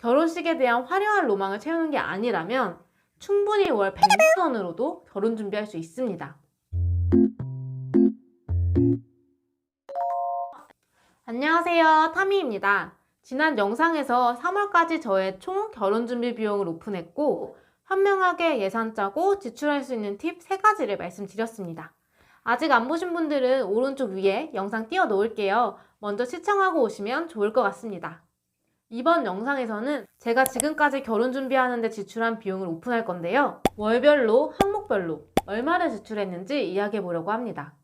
결혼식에 대한 화려한 로망을 채우는 게 아니라면 충분히 월 100만 원으로도 결혼 준비할 수 있습니다. 안녕하세요, 타미입니다. 지난 영상에서 3월까지 저의 총 결혼 준비 비용을 오픈했고 현명하게 예산 짜고 지출할 수 있는 팁 3가지를 말씀드렸습니다. 아직 안 보신 분들은 오른쪽 위에 영상 띄워 놓을게요. 먼저 시청하고 오시면 좋을 것 같습니다. 이번 영상에서는 제가 지금까지 결혼 준비하는데 지출한 비용을 오픈할 건데요. 월별로, 항목별로 얼마를 지출했는지 이야기해 보려고 합니다.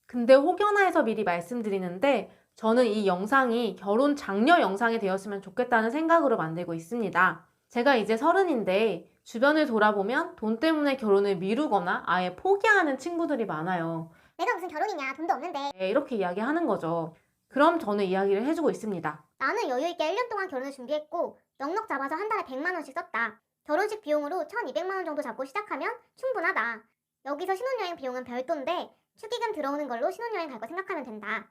근데 혹여나해서 미리 말씀드리는데 저는 이 영상이 결혼 장려 영상이 되었으면 좋겠다는 생각으로 만들고 있습니다. 제가 이제 30인데 주변을 돌아보면 돈 때문에 결혼을 미루거나 아예 포기하는 친구들이 많아요. 내가 무슨 결혼이냐, 돈도 없는데. 네, 이렇게 이야기하는 거죠. 그럼 저는 이야기를 해주고 있습니다. 나는 여유있게 1년 동안 결혼을 준비했고 넉넉 잡아서 한 달에 100만 원씩 썼다. 결혼식 비용으로 1200만 원 정도 잡고 시작하면 충분하다. 여기서 신혼여행 비용은 별도인데 축의금 들어오는 걸로 신혼여행 갈 거 생각하면 된다.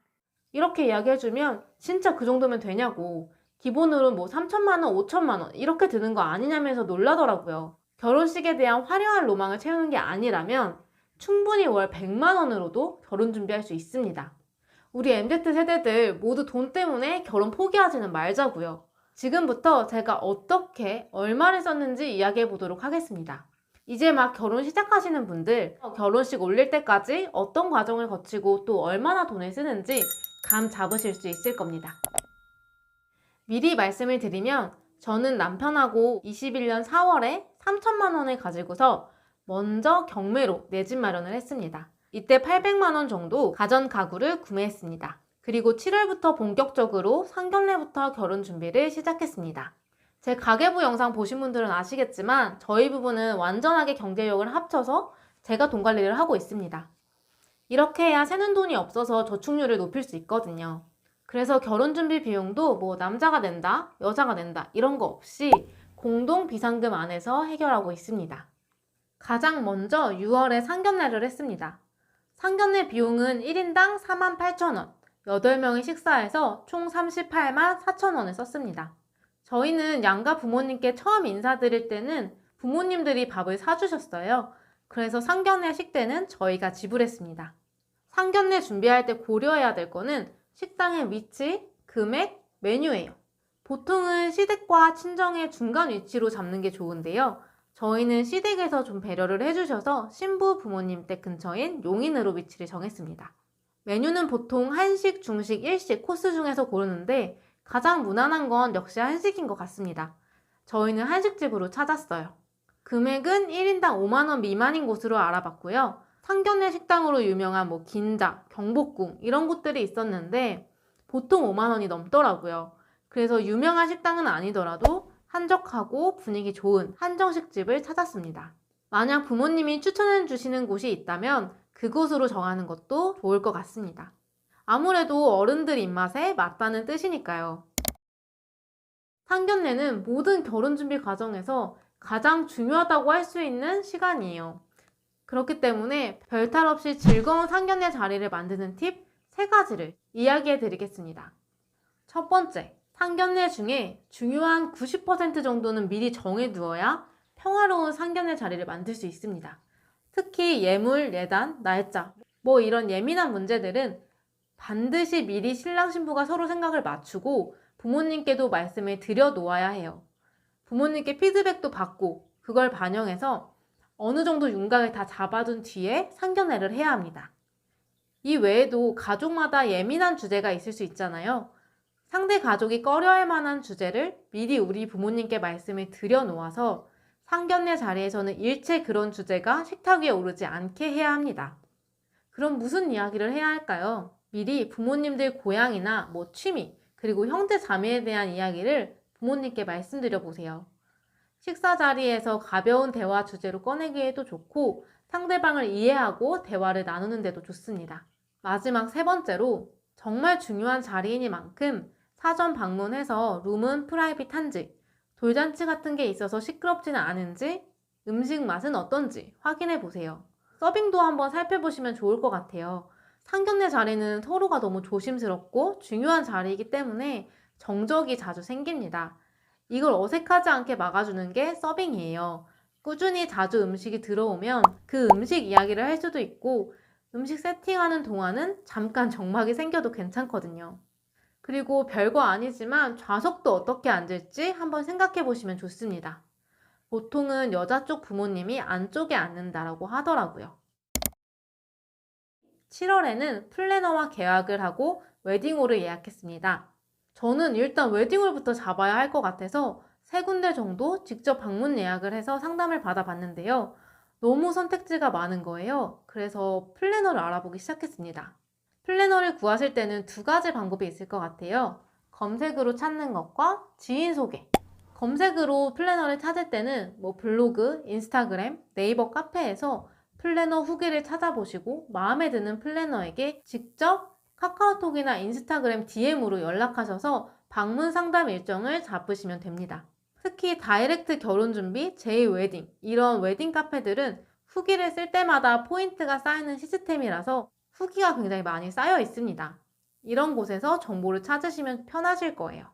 이렇게 이야기해주면 진짜 그 정도면 되냐고, 기본으로 뭐 3천만 원, 5천만 원 이렇게 드는 거 아니냐면서 놀라더라고요. 결혼식에 대한 화려한 로망을 채우는 게 아니라면 충분히 월 100만 원으로도 결혼 준비할 수 있습니다. 우리 MZ세대들 모두 돈 때문에 결혼 포기하지는 말자고요. 지금부터 제가 어떻게 얼마를 썼는지 이야기해 보도록 하겠습니다. 이제 막 결혼 시작하시는 분들, 결혼식 올릴 때까지 어떤 과정을 거치고 또 얼마나 돈을 쓰는지 감 잡으실 수 있을 겁니다. 미리 말씀을 드리면 저는 남편하고 21년 4월에 3천만 원을 가지고서 먼저 경매로 내 집 마련을 했습니다. 이때 800만 원 정도 가전 가구를 구매했습니다. 그리고 7월부터 본격적으로 상견례부터 결혼 준비를 시작했습니다. 제 가계부 영상 보신 분들은 아시겠지만 저희 부부는 완전하게 경제력을 합쳐서 제가 돈 관리를 하고 있습니다. 이렇게 해야 새는 돈이 없어서 저축률을 높일 수 있거든요. 그래서 결혼 준비 비용도 뭐 남자가 낸다, 여자가 낸다 이런 거 없이 공동 비상금 안에서 해결하고 있습니다. 가장 먼저 6월에 상견례를 했습니다. 상견례 비용은 1인당 48,000원, 8명이 식사해서 총 38만 4천원을 썼습니다. 저희는 양가 부모님께 처음 인사드릴 때는 부모님들이 밥을 사주셨어요. 그래서 상견례 식대는 저희가 지불했습니다. 상견례 준비할 때 고려해야 될 거는 식당의 위치, 금액, 메뉴예요. 보통은 시댁과 친정의 중간 위치로 잡는 게 좋은데요. 저희는 시댁에서 좀 배려를 해주셔서 신부 부모님 댁 근처인 용인으로 위치를 정했습니다. 메뉴는 보통 한식, 중식, 일식 코스 중에서 고르는데 가장 무난한 건 역시 한식인 것 같습니다. 저희는 한식집으로 찾았어요. 금액은 1인당 5만 원 미만인 곳으로 알아봤고요. 상견례 식당으로 유명한 뭐 긴자, 경복궁 이런 곳들이 있었는데 보통 5만 원이 넘더라고요. 그래서 유명한 식당은 아니더라도 한적하고 분위기 좋은 한정식집을 찾았습니다. 만약 부모님이 추천해 주시는 곳이 있다면 그곳으로 정하는 것도 좋을 것 같습니다. 아무래도 어른들 입맛에 맞다는 뜻이니까요. 상견례는 모든 결혼 준비 과정에서 가장 중요하다고 할 수 있는 시간이에요. 그렇기 때문에 별탈 없이 즐거운 상견례 자리를 만드는 팁 3가지를 이야기해 드리겠습니다. 첫 번째, 상견례 중에 중요한 90% 정도는 미리 정해두어야 평화로운 상견례 자리를 만들 수 있습니다. 특히 예물, 예단, 날짜 뭐 이런 예민한 문제들은 반드시 미리 신랑 신부가 서로 생각을 맞추고 부모님께도 말씀을 드려 놓아야 해요. 부모님께 피드백도 받고 그걸 반영해서 어느 정도 윤곽을 다 잡아둔 뒤에 상견례를 해야 합니다. 이 외에도 가족마다 예민한 주제가 있을 수 있잖아요. 상대 가족이 꺼려할 만한 주제를 미리 우리 부모님께 말씀을 드려 놓아서 상견례 자리에서는 일체 그런 주제가 식탁 위에 오르지 않게 해야 합니다. 그럼 무슨 이야기를 해야 할까요? 미리 부모님들 고향이나 뭐 취미, 그리고 형제 자매에 대한 이야기를 부모님께 말씀드려 보세요. 식사 자리에서 가벼운 대화 주제로 꺼내기에도 좋고 상대방을 이해하고 대화를 나누는 데도 좋습니다. 마지막 3번째로 정말 중요한 자리이니만큼 사전 방문해서 룸은 프라이빗한지, 돌잔치 같은 게 있어서 시끄럽지는 않은지, 음식 맛은 어떤지 확인해 보세요. 서빙도 한번 살펴보시면 좋을 것 같아요. 상견례 자리는 서로가 너무 조심스럽고 중요한 자리이기 때문에 정적이 자주 생깁니다. 이걸 어색하지 않게 막아주는 게 서빙이에요. 꾸준히 자주 음식이 들어오면 그 음식 이야기를 할 수도 있고 음식 세팅하는 동안은 잠깐 정막이 생겨도 괜찮거든요. 그리고 별거 아니지만 좌석도 어떻게 앉을지 한번 생각해 보시면 좋습니다. 보통은 여자 쪽 부모님이 안쪽에 앉는다라고 하더라고요. 7월에는 플래너와 계약을 하고 웨딩홀을 예약했습니다. 저는 일단 웨딩홀부터 잡아야 할 것 같아서 3군데 정도 직접 방문 예약을 해서 상담을 받아봤는데요. 너무 선택지가 많은 거예요. 그래서 플래너를 알아보기 시작했습니다. 플래너를 구하실 때는 2가지 방법이 있을 것 같아요. 검색으로 찾는 것과 지인 소개. 검색으로 플래너를 찾을 때는 블로그, 인스타그램, 네이버 카페에서 플래너 후기를 찾아보시고 마음에 드는 플래너에게 직접 카카오톡이나 인스타그램 DM으로 연락하셔서 방문 상담 일정을 잡으시면 됩니다. 특히 다이렉트 결혼준비, 제이웨딩 이런 웨딩 카페들은 후기를 쓸 때마다 포인트가 쌓이는 시스템이라서 후기가 굉장히 많이 쌓여 있습니다. 이런 곳에서 정보를 찾으시면 편하실 거예요.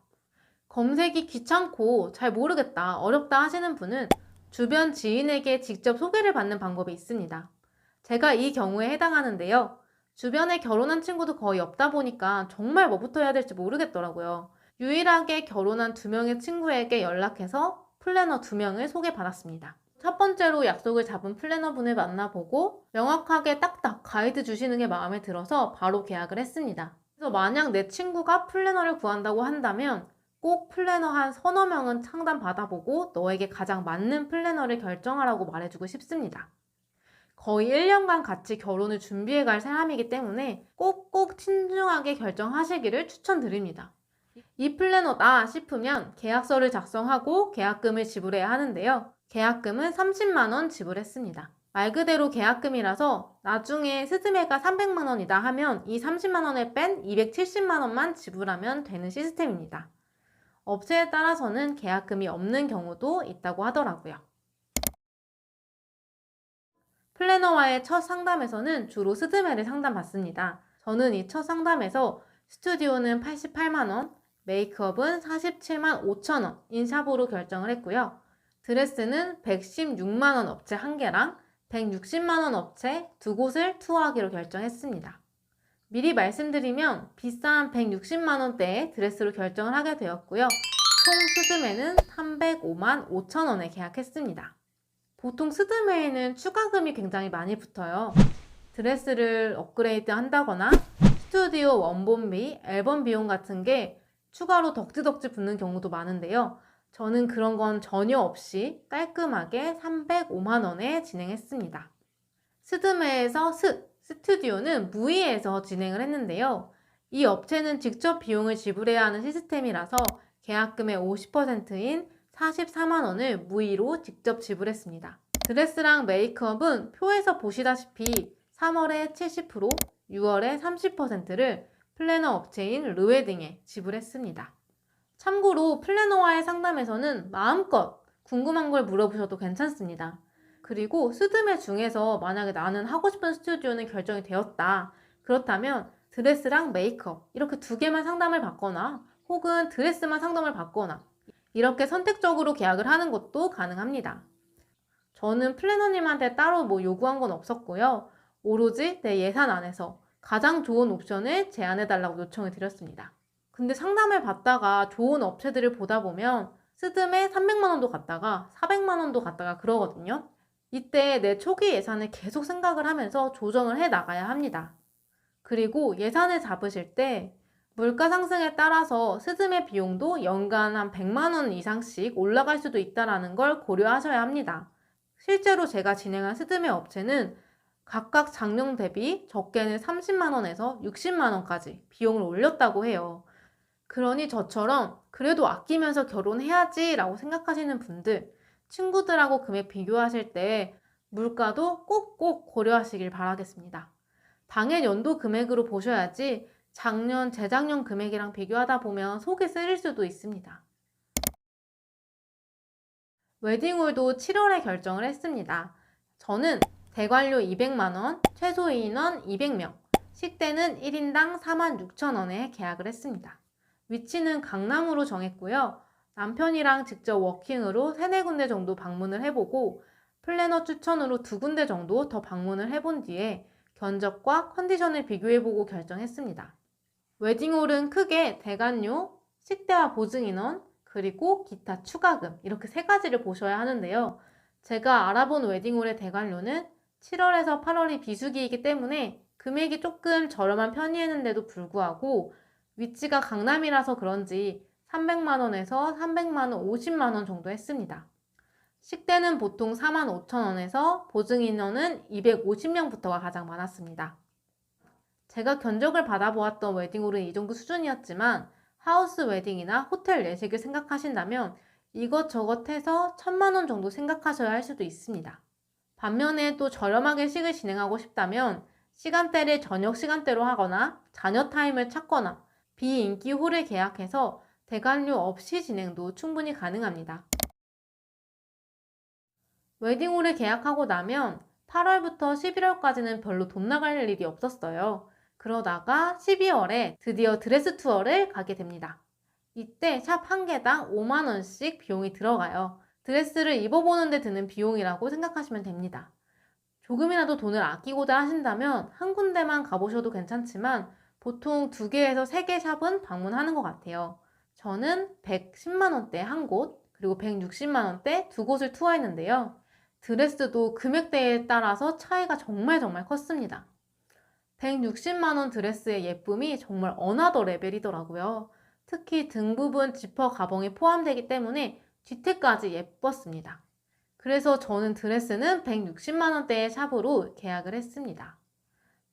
검색이 귀찮고 잘 모르겠다, 어렵다 하시는 분은 주변 지인에게 직접 소개를 받는 방법이 있습니다. 제가 이 경우에 해당하는데요. 주변에 결혼한 친구도 거의 없다 보니까 정말 뭐부터 해야 될지 모르겠더라고요. 유일하게 결혼한 2명의 친구에게 연락해서 플래너 2명을 소개받았습니다. 첫 번째로 약속을 잡은 플래너분을 만나보고 명확하게 딱딱 가이드 주시는 게 마음에 들어서 바로 계약을 했습니다. 그래서 만약 내 친구가 플래너를 구한다고 한다면 꼭 플래너 한 서너 명은 상담 받아보고 너에게 가장 맞는 플래너를 결정하라고 말해주고 싶습니다. 거의 1년간 같이 결혼을 준비해갈 사람이기 때문에 꼭꼭 신중하게 결정하시기를 추천드립니다. 이 플래너다 싶으면 계약서를 작성하고 계약금을 지불해야 하는데요. 계약금은 30만 원 지불했습니다. 말 그대로 계약금이라서 나중에 스드메가 300만 원이다 하면 이 30만 원을 뺀 270만 원만 지불하면 되는 시스템입니다. 업체에 따라서는 계약금이 없는 경우도 있다고 하더라고요. 플래너와의 첫 상담에서는 주로 스드메를 상담받습니다. 저는 이 첫 상담에서 스튜디오는 88만 원, 메이크업은 47만 5천 원인 샵으로 결정을 했고요. 드레스는 116만 원 업체 1개랑 160만 원 업체 2곳을 투어하기로 결정했습니다. 미리 말씀드리면 비싼 160만 원대의 드레스로 결정을 하게 되었고요. 총 스드메는 305만 5천 원에 계약했습니다. 보통 스드메에는 추가금이 굉장히 많이 붙어요. 드레스를 업그레이드 한다거나 스튜디오 원본비, 앨범 비용 같은 게 추가로 덕지덕지 붙는 경우도 많은데요. 저는 그런 건 전혀 없이 깔끔하게 305만 원에 진행했습니다. 스드메에서 스튜디오는 무이에서 진행을 했는데요. 이 업체는 직접 비용을 지불해야 하는 시스템이라서 계약금의 50%인 44만 원을 무이로 직접 지불했습니다. 드레스랑 메이크업은 표에서 보시다시피 3월에 70%, 6월에 30%를 플래너 업체인 르웨딩에 지불했습니다. 참고로 플래너와의 상담에서는 마음껏 궁금한 걸 물어보셔도 괜찮습니다. 그리고 스드메 중에서 만약에 나는 하고 싶은 스튜디오는 결정이 되었다. 그렇다면 드레스랑 메이크업 이렇게 2개만 상담을 받거나 혹은 드레스만 상담을 받거나 이렇게 선택적으로 계약을 하는 것도 가능합니다. 저는 플래너님한테 따로 요구한 건 없었고요. 오로지 내 예산 안에서 가장 좋은 옵션을 제안해달라고 요청을 드렸습니다. 근데 상담을 받다가 좋은 업체들을 보다 보면 스드메 300만 원도 갔다가 400만 원도 갔다가 그러거든요. 이때 내 초기 예산을 계속 생각을 하면서 조정을 해 나가야 합니다. 그리고 예산을 잡으실 때 물가 상승에 따라서 스드메 비용도 연간 한 100만 원 이상씩 올라갈 수도 있다는 걸 고려하셔야 합니다. 실제로 제가 진행한 스드메 업체는 각각 작년 대비 적게는 30만 원에서 60만 원까지 비용을 올렸다고 해요. 그러니 저처럼 그래도 아끼면서 결혼해야지 라고 생각하시는 분들, 친구들하고 금액 비교하실 때 물가도 꼭꼭 고려하시길 바라겠습니다. 당일 연도 금액으로 보셔야지 작년, 재작년 금액이랑 비교하다 보면 속이 쓰릴 수도 있습니다. 웨딩홀도 7월에 결정을 했습니다. 저는 대관료 200만원, 최소 인원 200명, 식대는 1인당 46,000원에 계약을 했습니다. 위치는 강남으로 정했고요. 남편이랑 직접 워킹으로 3-4군데 정도 방문을 해보고 플래너 추천으로 2군데 정도 더 방문을 해본 뒤에 견적과 컨디션을 비교해보고 결정했습니다. 웨딩홀은 크게 대관료, 식대와 보증인원, 그리고 기타 추가금 이렇게 3가지를 보셔야 하는데요. 제가 알아본 웨딩홀의 대관료는 7월에서 8월이 비수기이기 때문에 금액이 조금 저렴한 편이었는데도 불구하고 위치가 강남이라서 그런지 300만 원에서 300만 원, 50만 원 정도 했습니다. 식대는 보통 45,000원에서 보증인원은 250명부터가 가장 많았습니다. 제가 견적을 받아보았던 웨딩홀은 이 정도 수준이었지만 하우스 웨딩이나 호텔 예식을 생각하신다면 이것저것 해서 1,000만 원 정도 생각하셔야 할 수도 있습니다. 반면에 또 저렴하게 식을 진행하고 싶다면 시간대를 저녁 시간대로 하거나 자녀 타임을 찾거나 비인기 홀을 계약해서 대관료 없이 진행도 충분히 가능합니다. 웨딩홀을 계약하고 나면 8월부터 11월까지는 별로 돈 나갈 일이 없었어요. 그러다가 12월에 드디어 드레스 투어를 가게 됩니다. 이때 샵 한 개당 5만 원씩 비용이 들어가요. 드레스를 입어보는데 드는 비용이라고 생각하시면 됩니다. 조금이라도 돈을 아끼고자 하신다면 한 군데만 가보셔도 괜찮지만 보통 2개에서 3개 샵은 방문하는 것 같아요. 저는 110만 원대 한 곳, 그리고 160만 원대 2곳을 투어했는데요. 드레스도 금액대에 따라서 차이가 정말 컸습니다. 160만 원 드레스의 예쁨이 정말 어나더 레벨이더라고요. 특히 등 부분 지퍼 가봉이 포함되기 때문에 뒤태까지 예뻤습니다. 그래서 저는 드레스는 160만 원대의 샵으로 계약을 했습니다.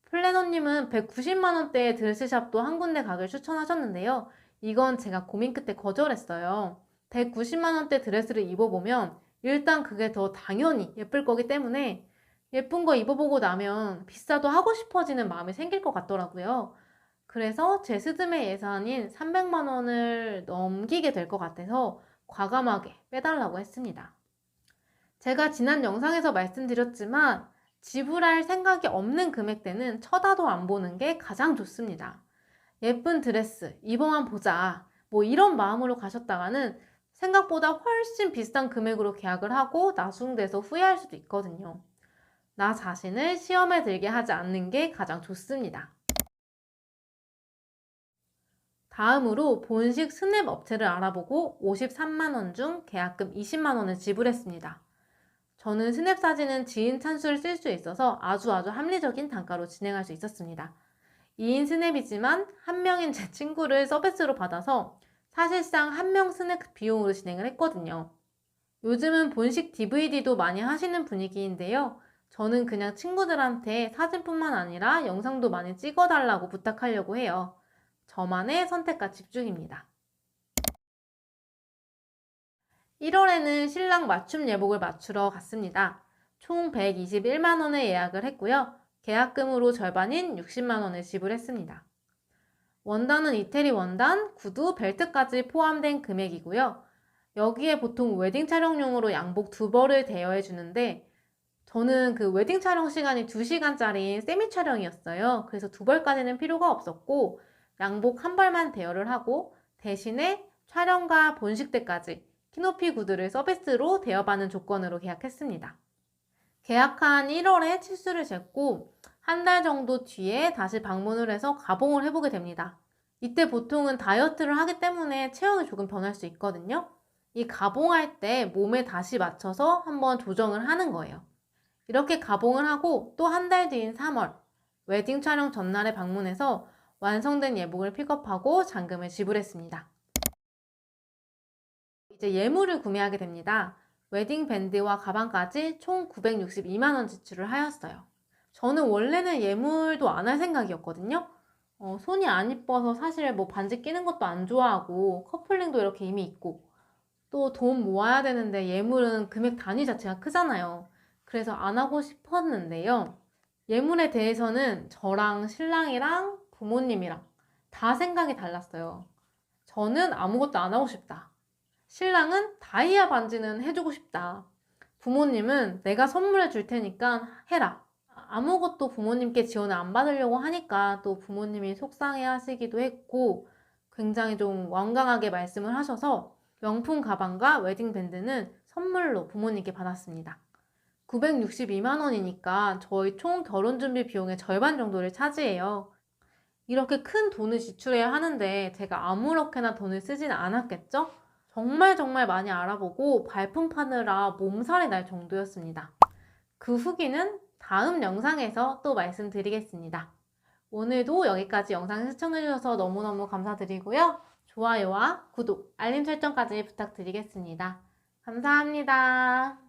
플래너님은 190만 원대의 드레스샵도 한 군데 가길 추천하셨는데요. 이건 제가 고민 끝에 거절했어요. 190만 원대 드레스를 입어보면 일단 그게 더 당연히 예쁠 거기 때문에 예쁜 거 입어보고 나면 비싸도 하고 싶어지는 마음이 생길 것 같더라고요. 그래서 제 스드메 예산인 300만 원을 넘기게 될 것 같아서 과감하게 빼달라고 했습니다. 제가 지난 영상에서 말씀드렸지만 지불할 생각이 없는 금액대는 쳐다도 안 보는 게 가장 좋습니다. 예쁜 드레스 입어만 보자 뭐 이런 마음으로 가셨다가는 생각보다 훨씬 비싼 금액으로 계약을 하고 나중돼서 후회할 수도 있거든요. 나 자신을 시험에 들게 하지 않는 게 가장 좋습니다. 다음으로 본식 스냅 업체를 알아보고 53만 원 중 계약금 20만 원을 지불했습니다. 저는 스냅 사진은 지인 찬수를 쓸 수 있어서 아주 합리적인 단가로 진행할 수 있었습니다. 2인 스냅이지만 한 명인 제 친구를 서비스로 받아서 사실상 한 명 스냅 비용으로 진행을 했거든요. 요즘은 본식 DVD도 많이 하시는 분위기인데요. 저는 그냥 친구들한테 사진뿐만 아니라 영상도 많이 찍어달라고 부탁하려고 해요. 저만의 선택과 집중입니다. 1월에는 신랑 맞춤 예복을 맞추러 갔습니다. 총 121만 원에 예약을 했고요. 계약금으로 절반인 60만 원을 지불했습니다. 원단은 이태리 원단, 구두, 벨트까지 포함된 금액이고요. 여기에 보통 웨딩 촬영용으로 양복 2벌을 대여해 주는데 저는 그 웨딩 촬영 시간이 2시간짜리 세미 촬영이었어요. 그래서 2벌까지는 필요가 없었고 양복 1벌만 대여를 하고 대신에 촬영과 본식 때까지 키높이 구두를 서비스로 대여받는 조건으로 계약했습니다. 계약한 1월에 치수를 쟀고 한 달 정도 뒤에 다시 방문을 해서 가봉을 해보게 됩니다. 이때 보통은 다이어트를 하기 때문에 체형이 조금 변할 수 있거든요. 이 가봉할 때 몸에 다시 맞춰서 한번 조정을 하는 거예요. 이렇게 가봉을 하고 또 한 달 뒤인 3월 웨딩 촬영 전날에 방문해서 완성된 예복을 픽업하고 잔금을 지불했습니다. 이제 예물을 구매하게 됩니다. 웨딩 밴드와 가방까지 총 962만 원 지출을 하였어요. 저는 원래는 예물도 안 할 생각이었거든요. 손이 안 이뻐서 사실 뭐 반지 끼는 것도 안 좋아하고 커플링도 이렇게 이미 있고 또 돈 모아야 되는데 예물은 금액 단위 자체가 크잖아요. 그래서 안 하고 싶었는데요. 예물에 대해서는 저랑 신랑이랑 부모님이랑 다 생각이 달랐어요. 저는 아무것도 안 하고 싶다. 신랑은 다이아 반지는 해주고 싶다. 부모님은 내가 선물해 줄 테니까 해라. 아무것도 부모님께 지원을 안 받으려고 하니까 또 부모님이 속상해 하시기도 했고 굉장히 좀 완강하게 말씀을 하셔서 명품 가방과 웨딩 밴드는 선물로 부모님께 받았습니다. 962만 원이니까 저희 총 결혼 준비 비용의 절반 정도를 차지해요. 이렇게 큰 돈을 지출해야 하는데 제가 아무렇게나 돈을 쓰진 않았겠죠? 정말 많이 알아보고 발품 파느라 몸살이 날 정도였습니다. 그 후기는 다음 영상에서 또 말씀드리겠습니다. 오늘도 여기까지 영상 시청해주셔서 너무너무 감사드리고요. 좋아요와 구독, 알림 설정까지 부탁드리겠습니다. 감사합니다.